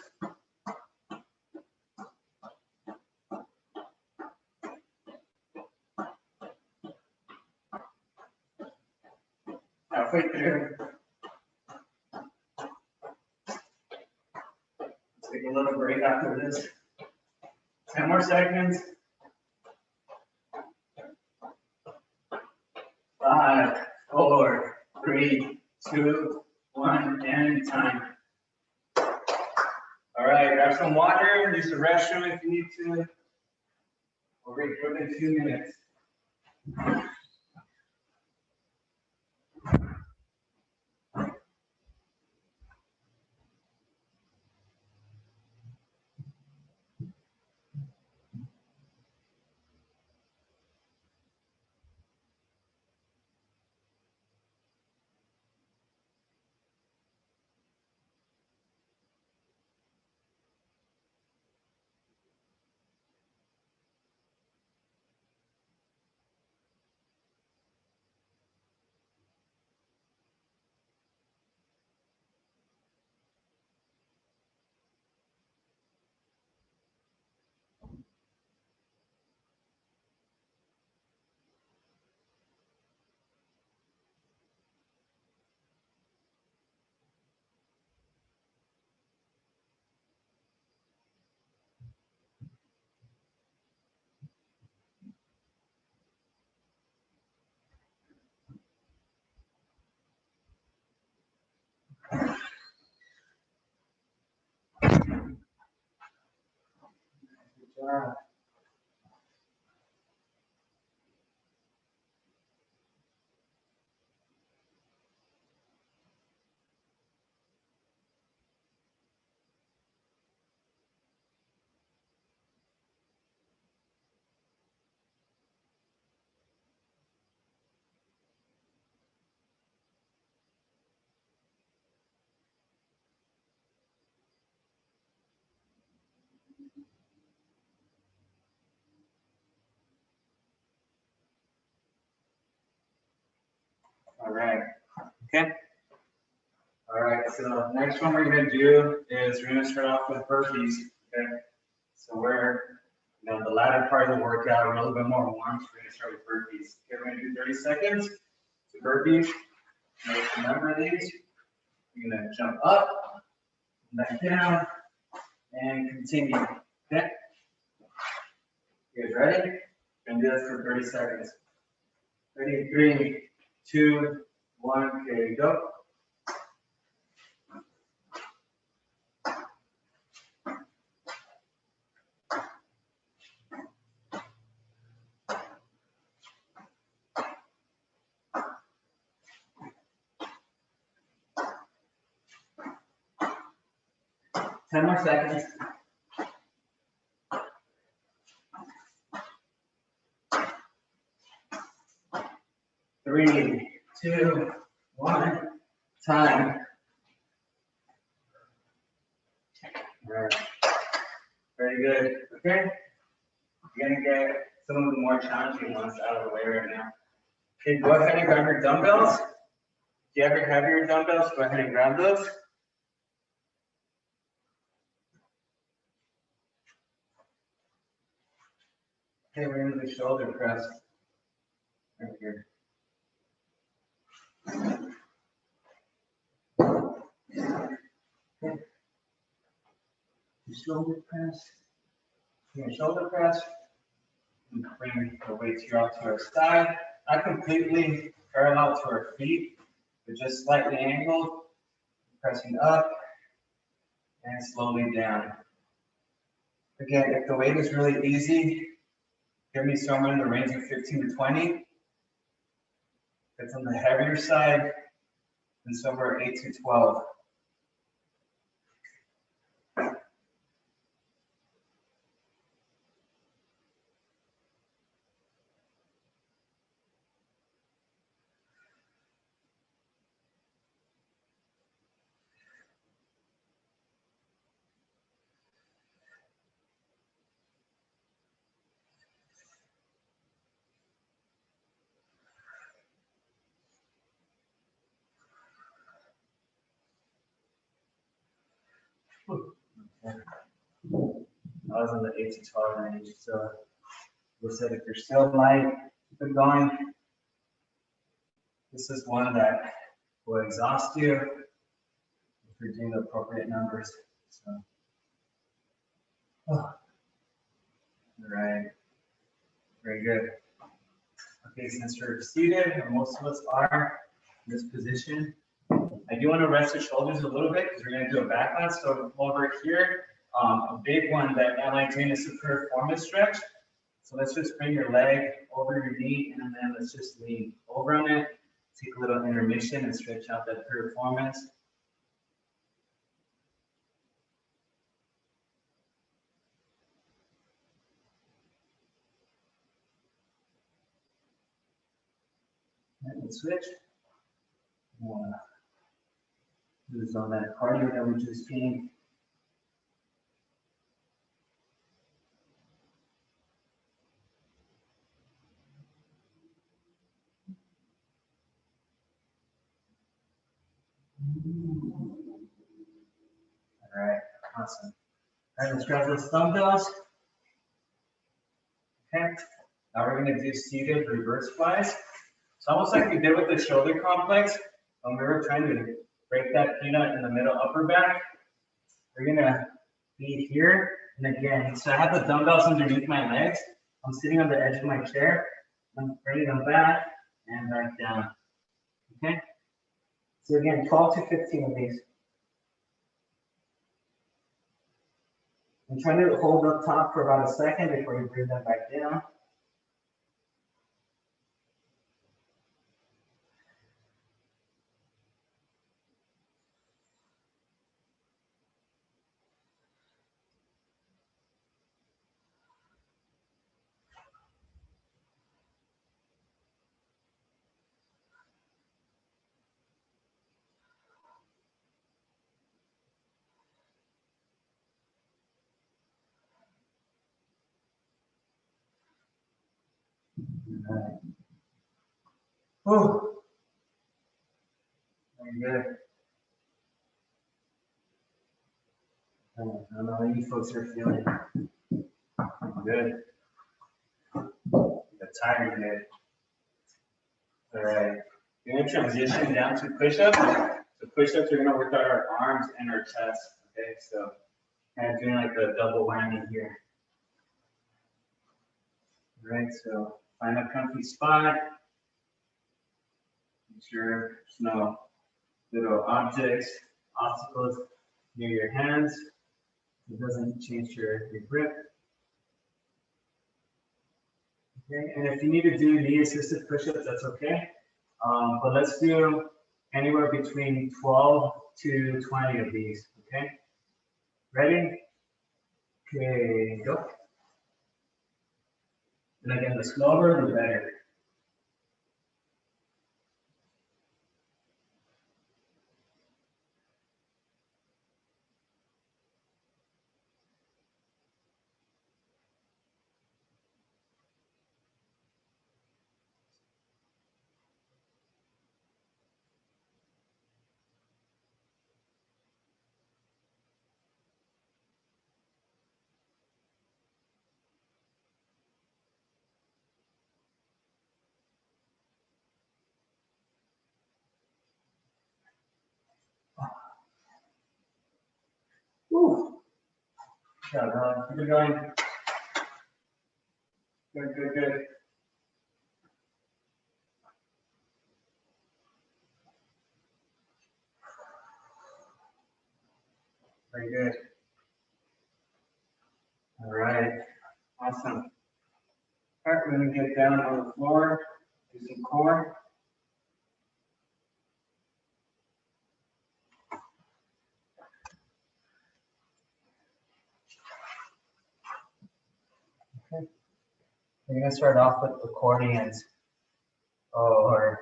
Halfway through. Take a little break after this. 10 more seconds. 5, 4, 3, 2, 1, and time. All right, grab some water, use the restroom if you need to. We'll break within 2 minutes. Good job. All right. Okay. All right. So next one we're going to do is we're going to start off with burpees. Okay. So we're, the latter part of the workout, we're a little bit more warm. So we're going to start with burpees. Okay. We're going to do 30 seconds. So burpees. Let's remember these. You're going to jump up, back down, and continue. Okay. You guys ready? We're going to do this for 30 seconds. Ready? 3, 2, 1. Okay. Go. Ten more seconds. 3, 2, 1. Time. All right. Very good. Okay. You're gonna get some of the more challenging ones out of the way right now. Okay, go ahead and grab your dumbbells. you have your heavier dumbbells, go ahead and grab those. Okay, we're gonna do shoulder press right here. Okay. Shoulder press. Shoulder press. And bring the weights here out to our side. Not completely parallel to our feet, but just slightly angled. Pressing up and slowly down. Again, if the weight is really easy, give me somewhere in the range of 15 to 20. If it's on the heavier side, then somewhere 8 to 12. Okay. I was in the 8 to 12 range, so we said if you're still light, keep it going. This is one that will exhaust you if you're doing the appropriate numbers. So, all right, very good. Okay, since you're seated, and most of us are in this position, I do want to rest your shoulders a little bit because we're going to do a back line. So over here, a big one that I like doing is the piriformis stretch. So let's just bring your leg over your knee and then let's just lean over on it. Take a little intermission and stretch out that piriformis. And we'll switch. This is on that cardio that we just came. All right, awesome. All right, let's grab those dumbbells. Okay, now we're going to do seated reverse flies. It's almost like we did with the shoulder complex when we were trying to break that peanut in the middle upper back. We're going to be here. And again, so I have the dumbbells underneath my legs. I'm sitting on the edge of my chair. I'm bringing them back and back down. Okay? So again, 12 to 15 of these. I'm trying to hold up top for about a second before you bring them back down. All right. Oh, very good. I don't know how you folks are feeling. Good. Get tired today. All right. We're going to transition down to push-ups. So push-ups are going to work out our arms and our chest. Okay, so kind of doing like a double whammy here. All right, so find a comfy spot. Make sure there's no little objects, obstacles near your hands. It doesn't change your grip. Okay, and if you need to do knee-assisted push-ups, that's okay. But let's do anywhere between 12 to 20 of these, okay? Ready? Okay, go. And again, the slower, the better. Good job, Ellen. Keep it going. Good, good, good. Very good. All right, awesome. All right, we're gonna get down on the floor, do some core. Okay. We're gonna start off with accordions or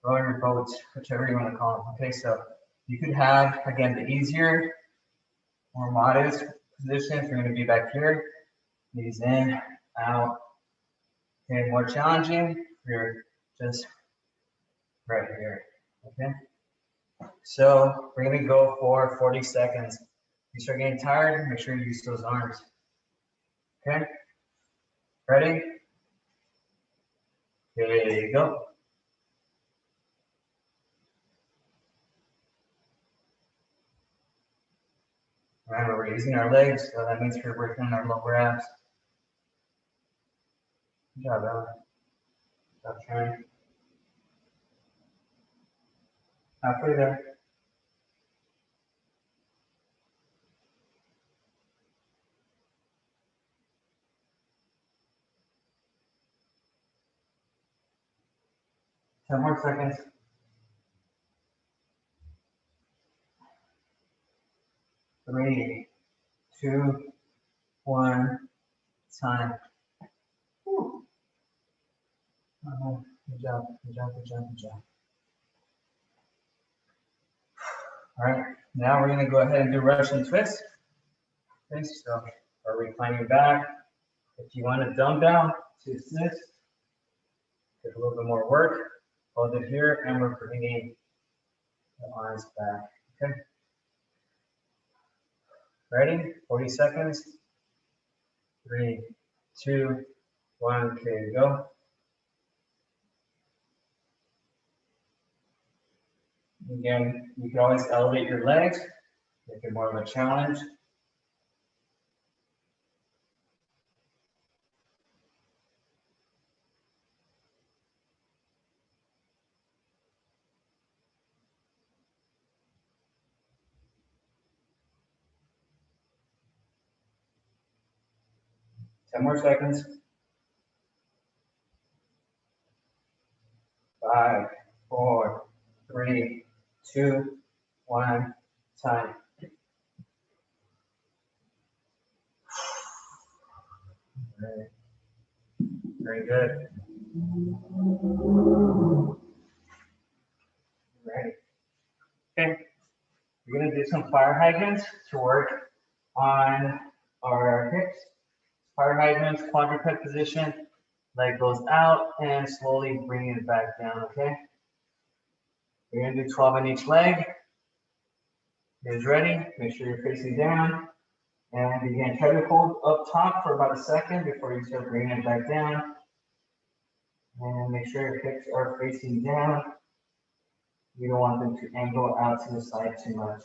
rower boats, whichever you want to call them. Okay, so you could have, again, the easier, more modest positions. We're gonna be back here, knees in, out. Okay, more challenging, you're just right here, okay? So we're gonna go for 40 seconds. If you start getting tired, make sure you use those arms. Okay, ready? There you go. Remember, we're using our legs, so that means we're working on our lower abs. Good job, Ellen. Stop trying. Halfway there. Ten more seconds. 3, 2, 1, time. Whew. Good job, good job, good job, good job. All right, now we're gonna go ahead and do Russian twist. Okay, so are reclining back. If you want to dumb down to assist, get a little bit more work. Hold it here, and we're bringing the arms back. Okay. Ready? 40 seconds. 3, 2, 1. Okay, go. Again, you can always elevate your legs, make it more of a challenge. Ten more seconds. 5, 4, 3, 2, 1. Time. Right. Very good. Right. Okay. We're going to do some fire hydrants to work on our hips. Fire hydrants, quadruped position, leg goes out and slowly bring it back down, okay? We're going to do 12 on each leg. Here's ready. Make sure you're facing down. And again, try to hold up top for about a second before you start bringing it back down. And make sure your hips are facing down. You don't want them to angle out to the side too much.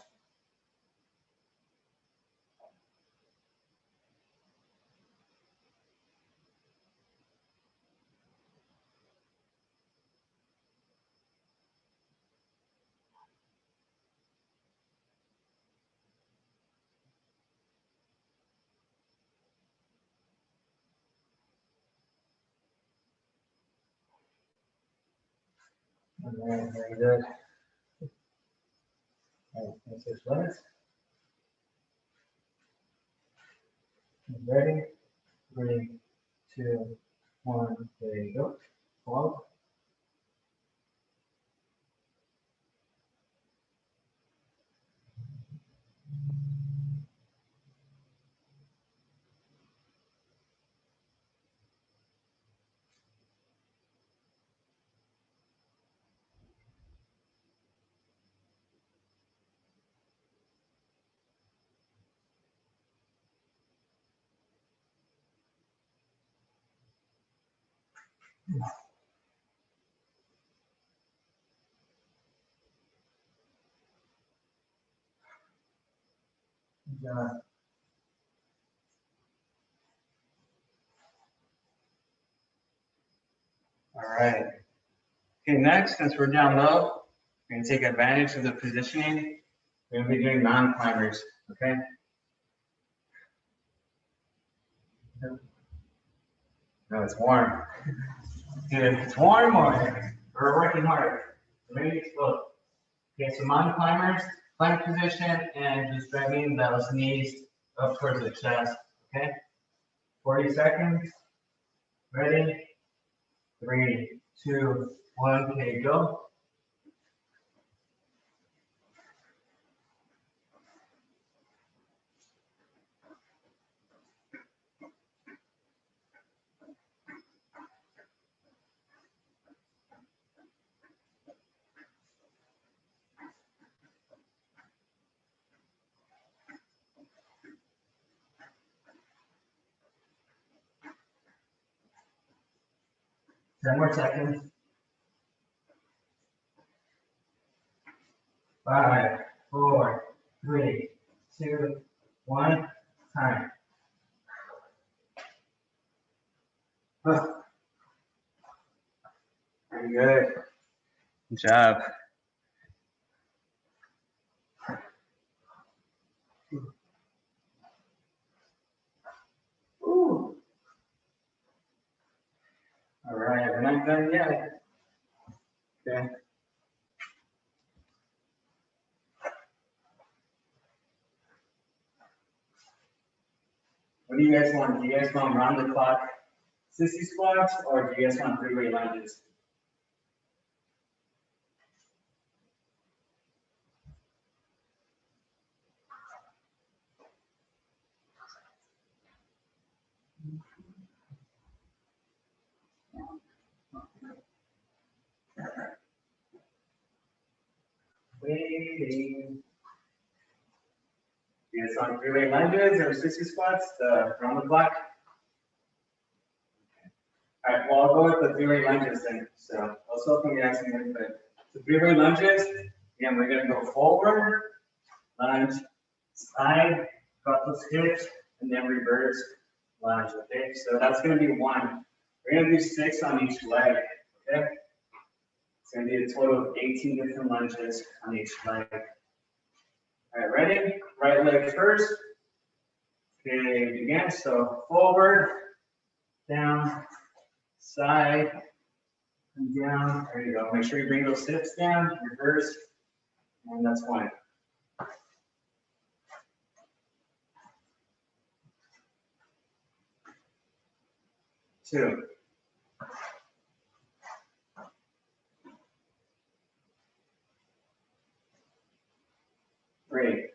All right, very good. All right, 6 minutes. Ready? 3, 2, 1. There you go. 12. Good job. All right. Okay, next, since we're down low, we're gonna take advantage of the positioning. We're gonna be doing non-climbers, okay? No, it's warm. Dude, it's warm or we're working hard. Maybe it's both. Okay, so non-climbers, plank position, and just dragging those knees up towards the chest, okay? 40 seconds. Ready? 3, 2, 1, okay, go. Ten more seconds. 5, 4, 3, 2, 1, time. Very good. Good job. Ooh. All right, we're not done yet. Okay. What do you guys want? Do you guys want round the clock sissy squats or do you guys want 3-way lunges? Waiting. You guys want 3-way lunges or sissy squats around the clock? All right, well, I'll go with the 3-way lunges then. So I was hoping you asked me, but the 3-way lunges, again, we're gonna go forward, lunge, side, couple skips, and then reverse lunge, okay? So that's gonna be 1. We're gonna do 6 on each leg, okay? It's gonna be a total of 18 different lunges on each leg. All right, ready? Right leg first. Okay, begin. So forward, down, side, and down. There you go. Make sure you bring those hips down, reverse, and that's 1. 2. 3.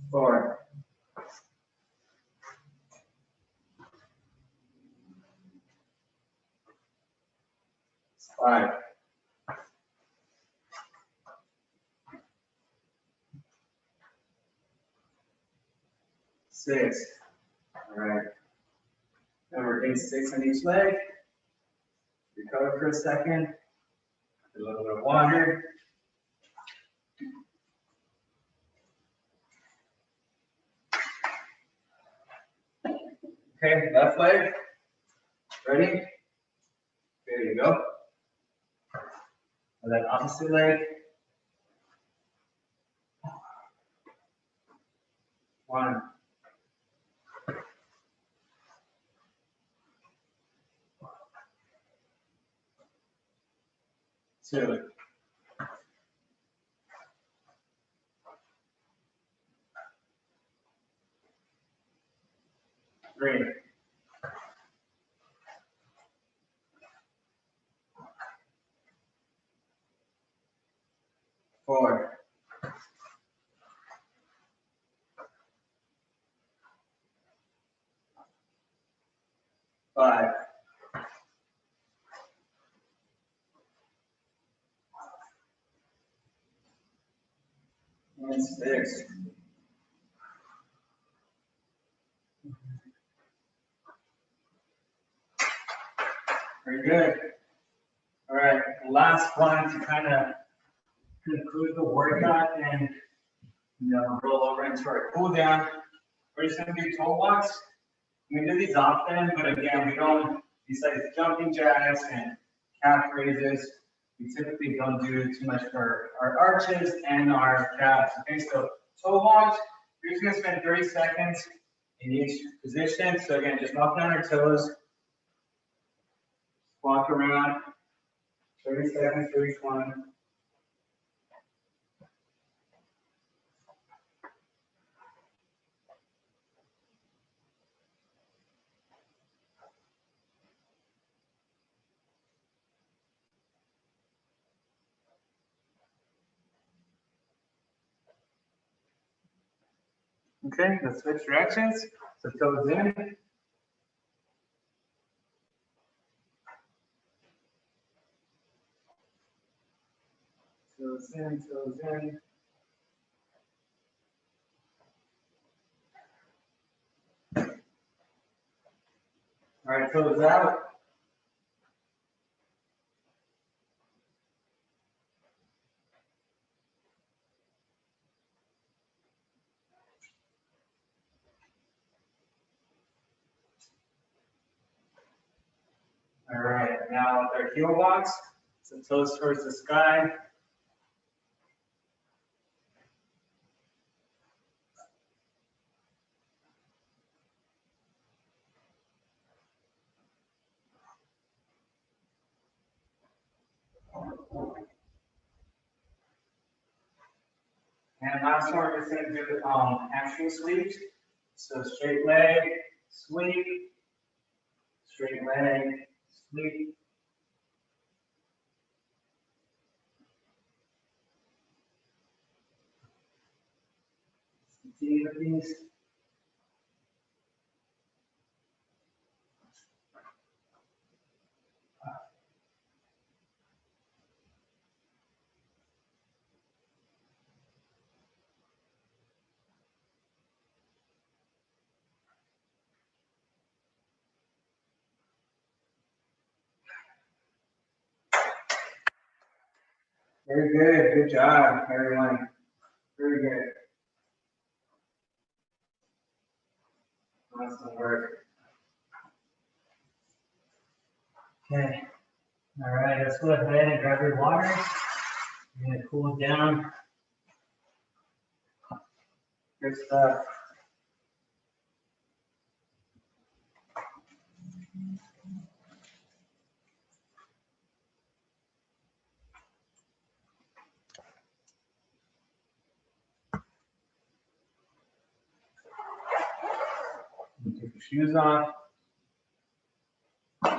4. 5. 6. All right. Now we're doing 6 on each leg. Recover for a second. A little bit of water. Okay, left leg. Ready? There you go. And then opposite leg. 1. 2. 3. 4. 5. And 6. Very good. All right, last one to kind of conclude the workout and Now roll over into our cool down. We're just gonna do toe walks. We do these often, but again, we don't, besides jumping jacks and calf raises, we typically don't do too much for our arches and our calves. Okay, so toe walks, we're just gonna spend 30 seconds in each position. So again, just walk on our toes, walk around, 30 seconds for each one. Okay, let's switch directions. So toes in. Toes in, toes in. All right, toes out. All right, now with our heel walks, so toes towards the sky. And last one, we're just going to do the hamstring sweeps. So straight leg, sweep, straight leg, sweep. Continue with these. Very good. Good job, everyone. Very good. Awesome work. Okay. All right, let's go ahead and grab your water. You're going to cool it down. Good stuff. Take your shoes off. How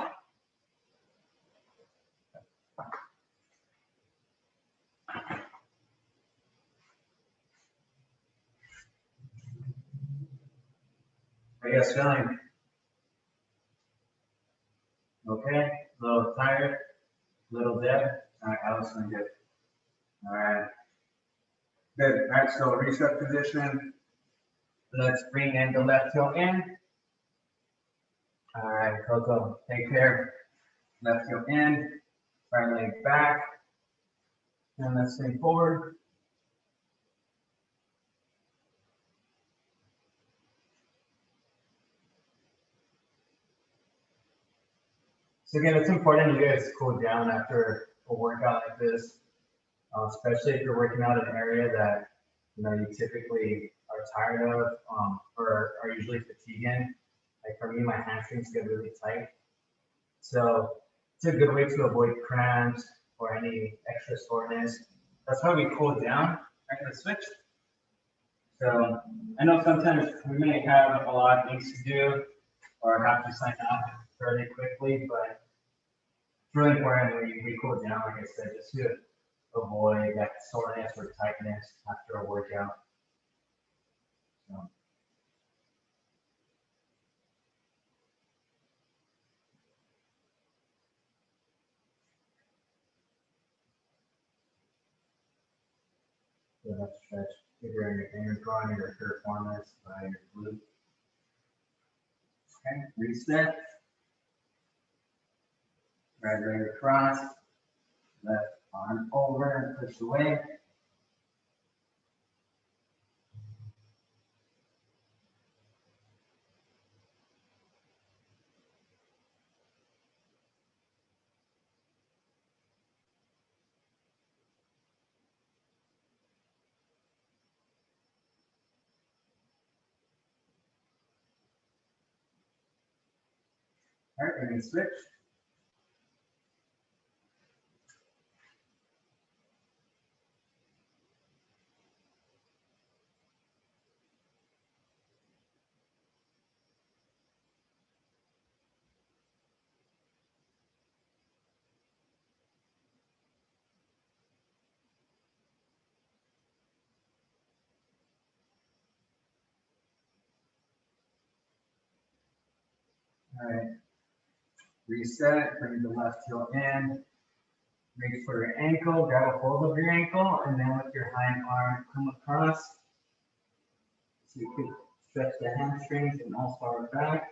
are you guys feeling? Okay, a little tired, a little dead. All right, Allison, good. All right, good. All right, so reset position. Let's bring in the left heel in. All right, Coco, take care. Left heel in, right leg back. And let's swing forward. So again, it's important you guys cool down after a workout like this, especially if you're working out an area that you typically are tired of or are usually fatiguing. Like for me, my hamstrings get really tight. So it's a good way to avoid cramps or any extra soreness. That's why we cool down. Right, let's switch. So I know sometimes we may have a lot of things to do or have to sign up fairly quickly, but it's really important we cool down, like I said, just to avoid that soreness or tightness after a workout. So let's stretch either in your inner groin or your piriformis by your glute. Okay, reset. Right leg across, left arm over and push away. All right, we're gonna switch. All right. Reset, bring the left heel in. Reach for your ankle, grab a hold of your ankle, and then with your hind arm, come across. So you can stretch the hamstrings and also our back.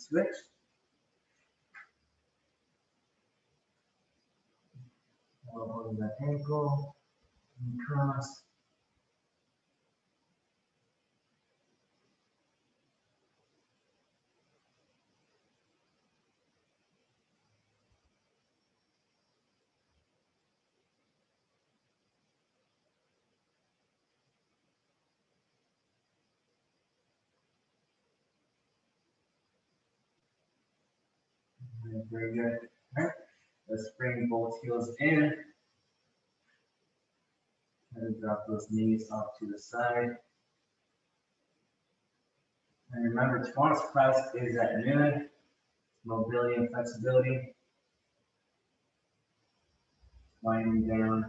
Switch. Hold that ankle, and cross. Very good. All right. Let's bring both heels in. And drop those knees off to the side. And remember, tomorrow's class is at noon. Mobility and flexibility. Winding down.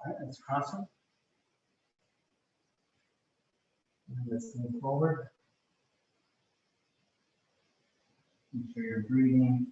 All right, let's cross them. And let's move forward. Make sure you're breathing.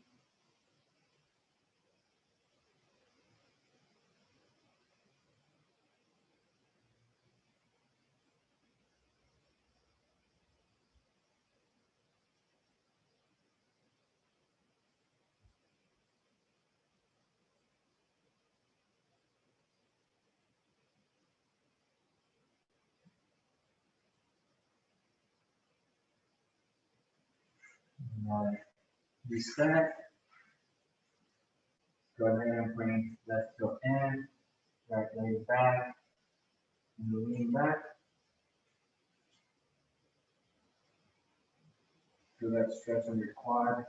Reset. Go ahead and bring left heel in, right leg back, and lean back. Feel that stretch on your quad.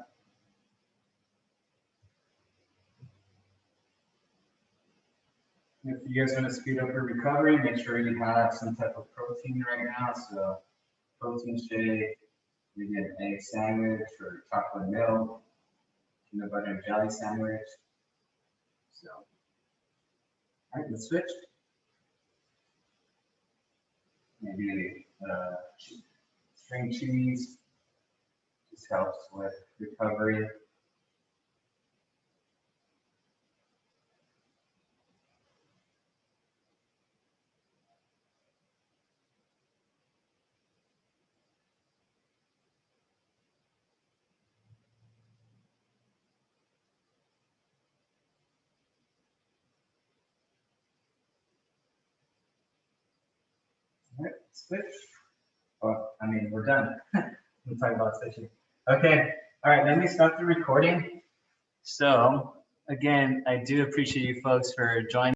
If you guys want to speed up your recovery, make sure you have some type of protein right now. So protein shake, maybe an egg sandwich or chocolate milk, peanut butter and jelly sandwich. So, all right, let's switch. Maybe string cheese just helps with recovery. All right, switch. Oh, I mean, we're done. We'll talk about switching. Okay, all right, let me start the recording. So, again, I do appreciate you folks for joining.